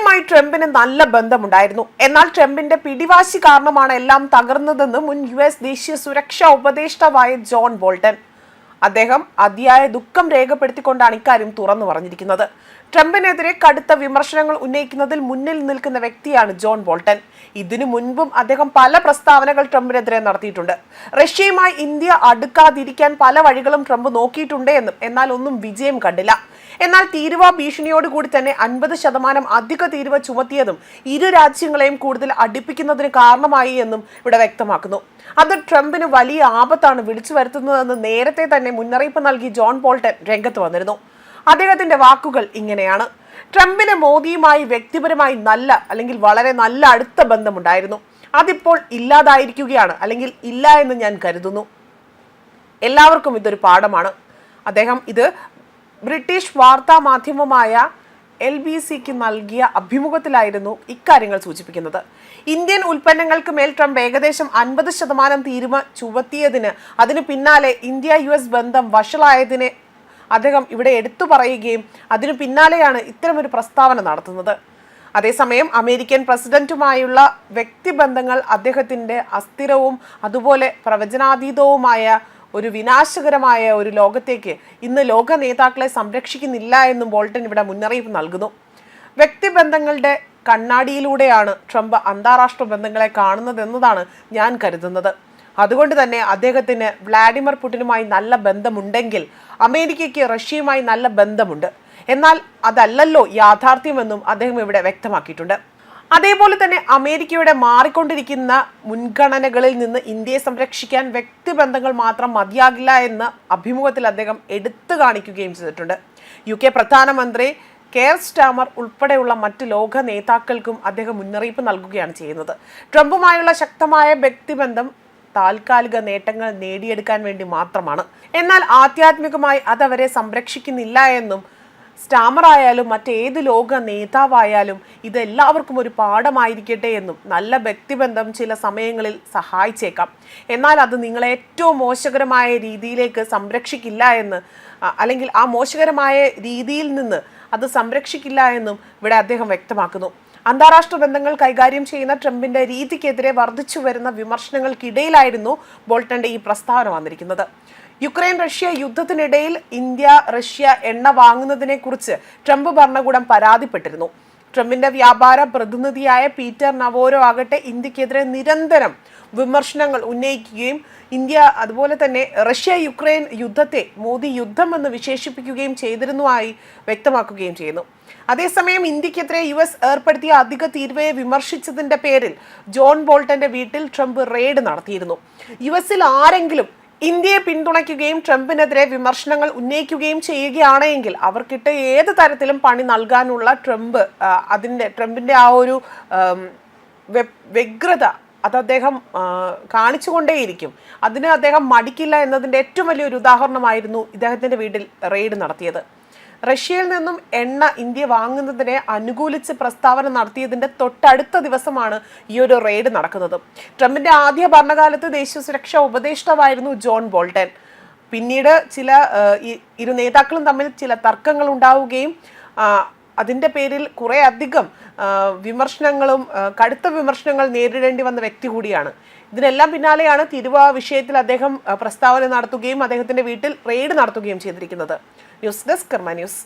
റഷ്യയുമായി ട്രംപിന് നല്ല ബന്ധമുണ്ടായിരുന്നു. എന്നാൽ ട്രംപിന്റെ പിടിവാശി കാരണമാണ് എല്ലാം തകർന്നതെന്ന് മുൻ US ദേശീയ സുരക്ഷാ ഉപദേഷ്ടാവായ ജോൺ ബോൾട്ടൺ. അദ്ദേഹം അതിയായ ദുഃഖം രേഖപ്പെടുത്തിക്കൊണ്ടാണ് ഇക്കാര്യം തുറന്നു പറഞ്ഞിരിക്കുന്നത്. ട്രംപിനെതിരെ കടുത്ത വിമർശനങ്ങൾ ഉന്നയിക്കുന്നതിൽ മുന്നിൽ നിൽക്കുന്ന വ്യക്തിയാണ് ജോൺ ബോൾട്ടൺ. ഇതിനു മുൻപും അദ്ദേഹം പല പ്രസ്താവനകൾ ട്രംപിനെതിരെ നടത്തിയിട്ടുണ്ട്. റഷ്യയുമായി ഇന്ത്യ അടുക്കാതിരിക്കാൻ പല വഴികളും ട്രംപ് നോക്കിയിട്ടുണ്ട് എന്നും എന്നാൽ ഒന്നും വിജയം കണ്ടില്ല. എന്നാൽ തീരുവ ഭീഷണിയോടുകൂടി തന്നെ 50% അധിക തീരുവ ചുമത്തിയതും ഇരു രാജ്യങ്ങളെയും കൂടുതൽ അടുപ്പിക്കുന്നതിന് കാരണമായി എന്നും ഇവിടെ വ്യക്തമാക്കുന്നു. അത് ട്രംപിന് വലിയ ആപത്താണ് വിളിച്ചു വരുത്തുന്നതെന്ന് നേരത്തെ തന്നെ മുന്നറിയിപ്പ് നൽകി ജോൺ ബോൾട്ടൺ രംഗത്ത് വന്നിരുന്നു. അദ്ദേഹത്തിന്റെ വാക്കുകൾ ഇങ്ങനെയാണ്: ട്രംപിന് മോദിയുമായി വ്യക്തിപരമായി അല്ലെങ്കിൽ വളരെ നല്ല അടുത്ത ബന്ധമുണ്ടായിരുന്നു. അതിപ്പോൾ ഇല്ലാതായിരിക്കുകയാണ്, അല്ലെങ്കിൽ ഇല്ല എന്ന് ഞാൻ കരുതുന്നു. എല്ലാവർക്കും ഇതൊരു പാഠമാണ്. അദ്ദേഹം ഇത് ബ്രിട്ടീഷ് വാർത്താ മാധ്യമമായ LBCക്ക് നൽകിയ അഭിമുഖത്തിലായിരുന്നു ഇക്കാര്യങ്ങൾ സൂചിപ്പിക്കുന്നത്. ഇന്ത്യൻ ഉൽപ്പന്നങ്ങൾക്ക് മേൽ ട്രംപ് ഏകദേശം 50% തീരുവ ചുമത്തിയതിന് അതിന് പിന്നാലെ ഇന്ത്യ US ബന്ധം വഷളായതിനെ അദ്ദേഹം ഇവിടെ എടുത്തു പറയുകയും അതിനു പിന്നാലെയാണ് ഇത്തരമൊരു പ്രസ്താവന നടത്തുന്നത്. അതേസമയം അമേരിക്കൻ പ്രസിഡന്റുമായുള്ള വ്യക്തിബന്ധങ്ങൾ അദ്ദേഹത്തിന്റെ അസ്ഥിരവും അതുപോലെ പ്രവചനാതീതവുമായ ഒരു വിനാശകരമായ ഒരു ലോകത്തേക്ക് ഇന്ന് ലോക നേതാക്കളെ സംരക്ഷിക്കുന്നില്ല എന്നും ബോൾട്ടൺ ഇവിടെ മുന്നറിയിപ്പ് നൽകുന്നു. വ്യക്തിബന്ധങ്ങളുടെ കണ്ണാടിയിലൂടെയാണ് ട്രംപ് അന്താരാഷ്ട്ര ബന്ധങ്ങളെ കാണുന്നതെന്നതാണ് ഞാൻ കരുതുന്നത്. അതുകൊണ്ട് തന്നെ അദ്ദേഹത്തിന് വ്ളാഡിമിർ പുടിനുമായി നല്ല ബന്ധമുണ്ടെങ്കിൽ അമേരിക്കയ്ക്ക് റഷ്യയുമായി നല്ല ബന്ധമുണ്ട്. എന്നാൽ അതല്ലല്ലോ യാഥാർത്ഥ്യമെന്നും അദ്ദേഹം ഇവിടെ വ്യക്തമാക്കിയിട്ടുണ്ട്. അതേപോലെ തന്നെ അമേരിക്കയുടെ മാറിക്കൊണ്ടിരിക്കുന്ന മുൻഗണനകളിൽ നിന്ന് ഇന്ത്യയെ സംരക്ഷിക്കാൻ വ്യക്തിബന്ധങ്ങൾ മാത്രം മതിയാകില്ല എന്ന അഭിമുഖത്തിൽ അദ്ദേഹം എടുത്തു കാണിക്കുകയും ചെയ്തിട്ടുണ്ട്. UK പ്രധാനമന്ത്രി കെയർ സ്റ്റാമർ ഉൾപ്പെടെയുള്ള മറ്റ് ലോക നേതാക്കൾക്കും അദ്ദേഹം മുന്നറിയിപ്പ് നൽകുകയാണ് ചെയ്യുന്നത്. ട്രംപുമായുള്ള ശക്തമായ വ്യക്തിബന്ധം താൽക്കാലിക നേട്ടങ്ങൾ നേടിയെടുക്കാൻ വേണ്ടി മാത്രമാണ്. എന്നാൽ ആധ്യാത്മികമായി അതവരെ സംരക്ഷിക്കുന്നില്ല എന്നും സ്റ്റാമർ ആയാലും മറ്റേത് ലോക നേതാവായാലും ഇതെല്ലാവർക്കും ഒരു പാഠമായിരിക്കട്ടെ എന്നും നല്ല വ്യക്തിബന്ധം ചില സമയങ്ങളിൽ സഹായിച്ചേക്കാം, എന്നാൽ അത് നിങ്ങളെ ഏറ്റവും മോശകരമായ രീതിയിലേക്ക് സംരക്ഷിക്കില്ല എന്ന് അല്ലെങ്കിൽ ആ മോശകരമായ രീതിയിൽ നിന്ന് അത് സംരക്ഷിക്കില്ല എന്നും ഇവിടെ അദ്ദേഹം വ്യക്തമാക്കുന്നു. അന്താരാഷ്ട്ര ബന്ധങ്ങൾ കൈകാര്യം ചെയ്യുന്ന ട്രംപിന്റെ രീതിക്കെതിരെ വർദ്ധിച്ചു വരുന്ന വിമർശനങ്ങൾക്കിടയിലായിരുന്നു ബോൾട്ടന്റെ ഈ പ്രസ്താവന വന്നിരിക്കുന്നത്. യുക്രൈൻ റഷ്യ യുദ്ധത്തിനിടയിൽ ഇന്ത്യ റഷ്യ എണ്ണ വാങ്ങുന്നതിനെ കുറിച്ച് ട്രംപ് ഭരണകൂടം പരാതിപ്പെട്ടിരുന്നു. ട്രംപിന്റെ വ്യാപാര പ്രതിനിധിയായ പീറ്റർ നവോരോ ആകട്ടെ ഇന്ത്യക്കെതിരെ നിരന്തരം വിമർശനങ്ങൾ ഉന്നയിക്കുകയും ഇന്ത്യ അതുപോലെ തന്നെ റഷ്യ യുക്രൈൻ യുദ്ധത്തെ മോദി യുദ്ധം എന്ന് വിശേഷിപ്പിക്കുകയും ചെയ്തിരുന്നതായി വ്യക്തമാക്കുകയും ചെയ്യുന്നു. അതേസമയം ഇന്ത്യക്കെതിരെ US ഏർപ്പെടുത്തിയ അധിക തീരുവയെ വിമർശിച്ചതിന്റെ പേരിൽ ജോൺ ബോൾട്ടന്റെ വീട്ടിൽ ട്രംപ് റെയ്ഡ് നടത്തിയിരുന്നു. US ആരെങ്കിലും ഇന്ത്യയെ പിന്തുണയ്ക്കുകയും ട്രംപിനെതിരെ വിമർശനങ്ങൾ ഉന്നയിക്കുകയും ചെയ്യുകയാണെങ്കിൽ അവർക്കിട്ട് ഏത് തരത്തിലും പണി നൽകാനുള്ള ട്രംപിന്റെ ആ ഒരു വ്യഗ്രത അത് അദ്ദേഹം കാണിച്ചുകൊണ്ടേയിരിക്കും. അതിന് അദ്ദേഹം മടിക്കില്ല എന്നതിൻ്റെ ഏറ്റവും വലിയൊരു ഉദാഹരണമായിരുന്നു ഇദ്ദേഹത്തിൻ്റെ വീട്ടിൽ റെയ്ഡ് നടത്തിയത്. റഷ്യയിൽ നിന്നും എണ്ണ ഇന്ത്യ വാങ്ങുന്നതിനെ അനുകൂലിച്ച് പ്രസ്താവന നടത്തിയതിൻ്റെ തൊട്ടടുത്ത ദിവസമാണ് ഈ ഒരു റെയ്ഡ് നടക്കുന്നത്. ട്രംപിന്റെ ആദ്യ ഭരണകാലത്ത് ദേശീയ സുരക്ഷാ ഉപദേഷ്ടാവായിരുന്നു ജോൺ ബോൾട്ടൺ. പിന്നീട് ഇരു നേതാക്കളും തമ്മിൽ ചില തർക്കങ്ങൾ ഉണ്ടാവുകയും അതിൻ്റെ പേരിൽ കുറേ അധികം കടുത്ത വിമർശനങ്ങൾ നേരിടേണ്ടി വന്ന വ്യക്തി കൂടിയാണ്. ഇതിനെല്ലാം പിന്നാലെയാണ് തീരുവ വിഷയത്തിൽ അദ്ദേഹം പ്രസ്താവന നടത്തുകയും അദ്ദേഹത്തിന്റെ വീട്ടിൽ റെയ്ഡ് നടത്തുകയും ചെയ്തിരിക്കുന്നത്. ന്യൂസ് ഡെസ്ക് കർമ്മ ന്യൂസ്.